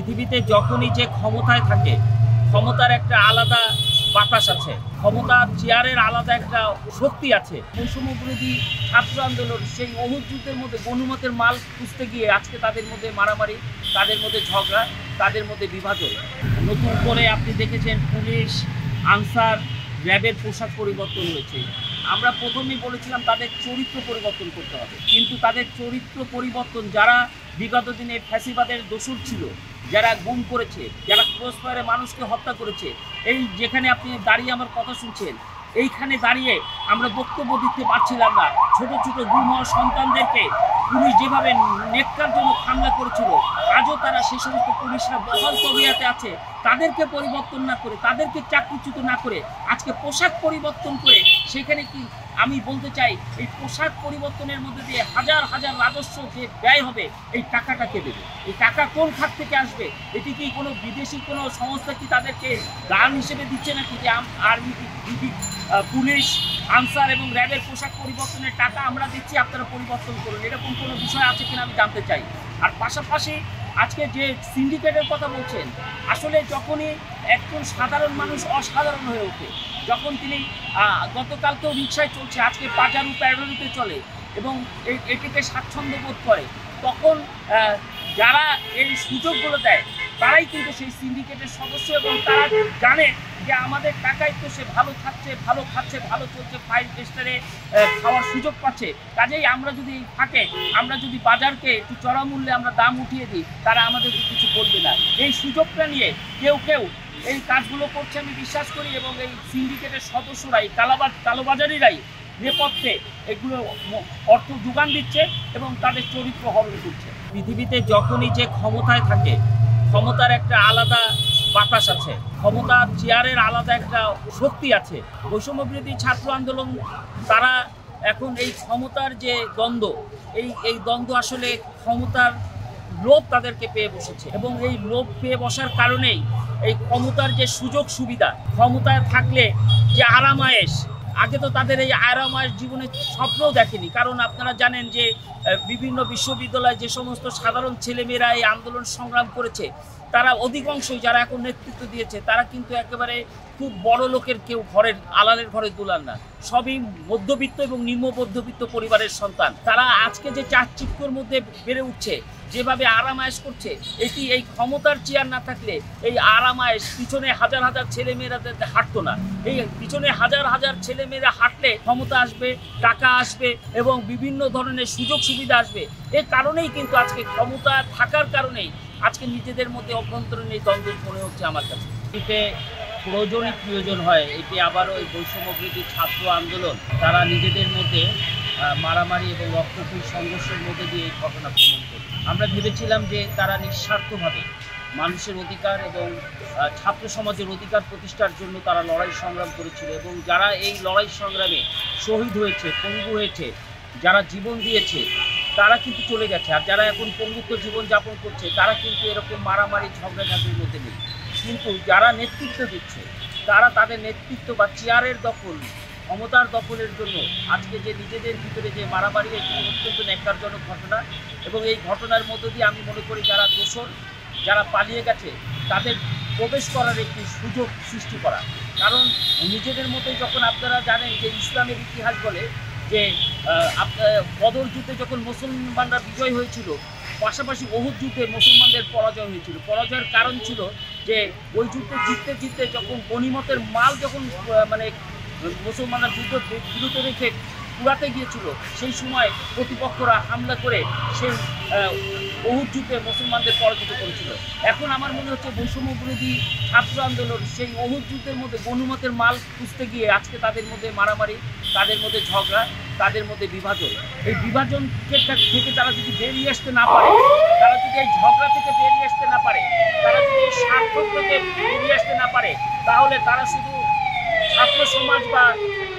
পৃথিবীতে যখনই যে ক্ষমতায় থাকে, ক্ষমতার একটা আলাদা বাতাস আছে, ক্ষমতার চেয়ারের আলাদা একটা শক্তি আছে। বৈষম্য বিরোধী ছাত্র আন্দোলন সেই অহুত যুদ্ধের মধ্যে গণিমতের মাল খুঁজতে গিয়ে আজকে তাদের মধ্যে মারামারি, তাদের মধ্যে ঝগড়া, তাদের মধ্যে বিভাজন। নতুন করে আপনি দেখেছেন পুলিশ, আনসার, র্যাবের পোশাক পরিবর্তন হয়েছে। আমরা প্রথমেই বলেছিলাম তাদের চরিত্র পরিবর্তন করতে হবে, কিন্তু তাদের চরিত্র পরিবর্তন যারা বিগত দিনে ফ্যাসিবাদের দোসর ছিল, যারা গুম করেছে, যারা ক্রস ফায়ারে মানুষকে হত্যা করেছে, এই যেখানে আপনি দাঁড়িয়ে আমার কথা শুনছেন, এইখানে দাঁড়িয়ে আমরা বক্তব্য দিতে পারছিলাম না। ছোট ছোট গুম হওয়া সন্তানদেরকে পুলিশ যেভাবে নেককার জন্য হামলা করেছিল, আজও তারা সেই সমস্ত পুলিশরা বহাল তবিয়াতে আছে। তাদেরকে পরিবর্তন না করে, তাদেরকে চাকরিচ্যুত না করে আজকে পোশাক পরিবর্তন করে, সেখানে কি আমি বলতে চাই এই পোশাক পরিবর্তনের মধ্যে দিয়ে হাজার হাজার রাজস্ব যে ব্যয় হবে, এই টাকাটা কে দেবে? এই টাকা কোন খাত থেকে আসবে? এটি কি কোনো বিদেশি কোনো সংস্থা কি তাদেরকে দান হিসেবে দিচ্ছে নাকি যে আর্মি, পুলিশ, আনসার এবং র্যাবের পোশাক পরিবর্তনের টাকা আমরা দিচ্ছি, আপনারা পরিবর্তন করুন? এরকম কোনো বিষয় আছে কিনা আমি জানতে চাই। আর পাশাপাশি আজকে যে সিন্ডিকেটের কথা বলছেন, আসলে যখনই একজন সাধারণ মানুষ অসাধারণ হয়ে ওঠে, যখন তিনি গতকালকেও রিক্সায় চলছে, আজকে বাজারু প্যারোলিতে চলে এবং এটিকে স্বাচ্ছন্দ্য বোধ করে, তখন যারা এই সুযোগগুলো দেয় তারাই কিন্তু সেই সিন্ডিকেটের সদস্য এবং তারা জানে যে আমাদের টাকায় তো সে ভালো থাকছে, ভালো খাচ্ছে, ভালো চলছে, 5 স্টারে খাওয়ার সুযোগ পাচ্ছে। কাজেই আমরা যদি থাকে, আমরা যদি বাজারকে একটু চড়া মূল্যে আমরা দাম উঠিয়ে দিই, তারা আমাদেরকে কিছু বলবে না। এই সুযোগটা নিয়ে কেউ কেউ এই কাজগুলো করছে আমি বিশ্বাস করি, এবং এই সিন্ডিকেটের সদস্যরাই, কালোবাজারিরাই নেপথ্যে এগুলো অর্থ যোগান দিচ্ছে এবং তাদের চরিত্র হরণ করছে। পৃথিবীতে যখনই যে ক্ষমতায় থাকে, ক্ষমতার একটা আলাদা বাতাস আছে, ক্ষমতার চেয়ারের আলাদা একটা শক্তি আছে। বৈষম্য বিরোধী ছাত্র আন্দোলন তারা এখন এই ক্ষমতার যে দ্বন্দ্ব, এই দ্বন্দ্ব আসলে ক্ষমতার লোভ তাদেরকে পেয়ে বসেছে, এবং এই লোভ পেয়ে বসার কারণেই এই ক্ষমতার যে সুযোগ সুবিধা, ক্ষমতায় থাকলে যে আরামায়েশ, আগে তো তাদের এই আরামায়েশ জীবনে স্বপ্নও দেখেনি। কারণ আপনারা জানেন যে বিভিন্ন বিশ্ববিদ্যালয়ে যে সমস্ত সাধারণ ছেলেমেয়েরা এই আন্দোলন সংগ্রাম করেছে, তারা অধিকাংশই যারা এখন নেতৃত্ব দিয়েছে, তারা কিন্তু একেবারে খুব বড় লোকের কেউ ঘরের আলালের ঘরে দুলান না, সবই মধ্যবিত্ত এবং নিম্ন মধ্যবিত্ত পরিবারের সন্তান। তারা আজকে যে চাকচিক্যর মধ্যে বেড়ে উঠছে, যেভাবে আরামায়েশ করছে, এটি এই ক্ষমতার চেয়ার না থাকলে এই আরামায়েশ পিছনে হাজার হাজার ছেলেমেয়েরা হাঁটতো না। এই পিছনে হাজার হাজার ছেলেমেয়েরা হাঁটলে ক্ষমতা আসবে, টাকা আসবে এবং বিভিন্ন ধরনের সুযোগ সুবিধা আসবে। এর কারণেই কিন্তু আজকে ক্ষমতা থাকার কারণেই আজকে নিজেদের মধ্যে অভ্যন্তরীণ এই দ্বন্দ্ব মনে হচ্ছে আমার কাছে। এতে প্রয়োজন হয়, এটি আবারও এই বৈষম্য বিরোধী ছাত্র আন্দোলন তারা নিজেদের মধ্যে মারামারি এবং রক্তক্ষয়ী সংঘর্ষের মধ্যে দিয়ে এই ঘটনা প্রমাণ করে। আমরা ভেবেছিলাম যে তারা নিঃস্বার্থভাবে মানুষের অধিকার এবং ছাত্র সমাজের অধিকার প্রতিষ্ঠার জন্য তারা লড়াই সংগ্রাম করেছিল, এবং যারা এই লড়াই সংগ্রামে শহীদ হয়েছে, পঙ্গু হয়েছে, যারা জীবন দিয়েছে, তারা কিন্তু চলে গেছে। আর যারা এখন পঙ্গুত্ব জীবনযাপন করছে, তারা কিন্তু এরকম মারামারি ঝগড়াঝাটির মধ্যে নেই। কিন্তু যারা নেতৃত্ব দিচ্ছে, তারা তাদের নেতৃত্ব বা চেয়ারের দখল, ক্ষমতার দখলের জন্য আজকে যে নিজেদের ভিতরে যে মারামারি, এটি অত্যন্ত ন্যাক্কারজনক ঘটনা। এবং এই ঘটনার মধ্য দিয়ে আমি মনে করি যারা দোষর, যারা পালিয়ে গেছে, তাদের প্রবেশ করার একটি সুযোগ সৃষ্টি করা। কারণ নিজেদের মতোই যখন আপনারা জানেন যে ইসলামের ইতিহাস বলে যে বদর যুদ্ধে যখন মুসলমানরা বিজয় হয়েছিল, পাশাপাশি অহুদ যুদ্ধে মুসলমানদের পরাজয় হয়েছিল। পরাজয়ের কারণ ছিল যে ওই যুদ্ধে জিততে জিততে যখন গনিমতের মাল যখন মানে মুসলমানরা যুদ্ধ বিরত রেখে কুড়াতে গিয়েছিল, সেই সময় প্রতিপক্ষরা হামলা করে সেই অহুদ যুদ্ধে মুসলমানদের পরাজিত করেছিল। এখন আমার মনে হচ্ছে বৈষম্য বিরোধী ছাত্র আন্দোলন সেই অহুদ যুদ্ধের মধ্যে গনিমতের মাল খুঁজতে গিয়ে আজকে তাদের মধ্যে মারামারি, তাদের মধ্যে ঝগড়া, তাদের মধ্যে বিভাজন। এই বিভাজন থেকে তারা যদি বেরিয়ে আসতে না পারে, তারা যদি এই ঝগড়া থেকে বেরিয়ে আসতে না পারে, তারা যদি এই স্বার্থ থেকে বেরিয়ে আসতে না পারে, তাহলে তারা শুধু ছাত্র সমাজ বা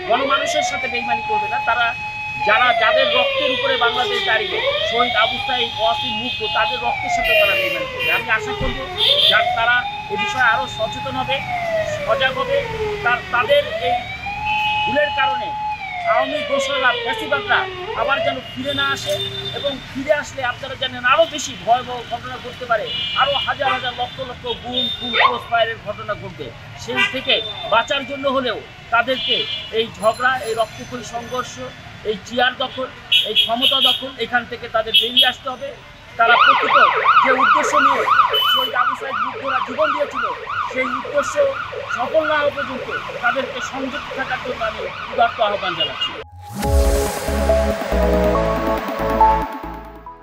গণমানুষের সাথে বেইমানি করবে না, তারা যাদের রক্তের উপরে বাংলাদেশ দাঁড়িয়ে, শহীদ আবু সাঈদ, ওয়াসিম মুগ্ধ, তাদের রক্তের সাথে তারা বেইমানি করবে। আমি আশা করব তারা এ বিষয়ে আরও সচেতন হবে, সজাগ হবে, তাদের এই ভুলের কারণে আওয়ামী দোসররা ফ্যাসিবাদরা আবার যেন ফিরে না আসে, এবং ফিরে আসলে আপনারা জানেন আরও বেশি ভয়াবহ ঘটনা ঘটতে পারে, আরও হাজার হাজার লক্ষ লক্ষ গুম খুন ক্রস ফায়ারের ঘটনা ঘটবে। সেই থেকে বাঁচার জন্য হলেও তাদেরকে এই ঝগড়া, এই রক্তক্ষয়ী সংঘর্ষ, এই চেয়ার দখল, এই ক্ষমতা দখল, এখান থেকে তাদের বেরিয়ে আসতে হবে। তারা প্রকৃত যে উদ্দেশ্য নিয়ে শহীদ আবু সাঈদ বুদ্ধরা জীবন দিয়েছিল, সেই উদ্দেশ্য সফল না হওয়া পর্যন্ত তাদেরকে সংযুক্ত থাকার জন্য আমি উদাত্ত আহ্বান জানাচ্ছি।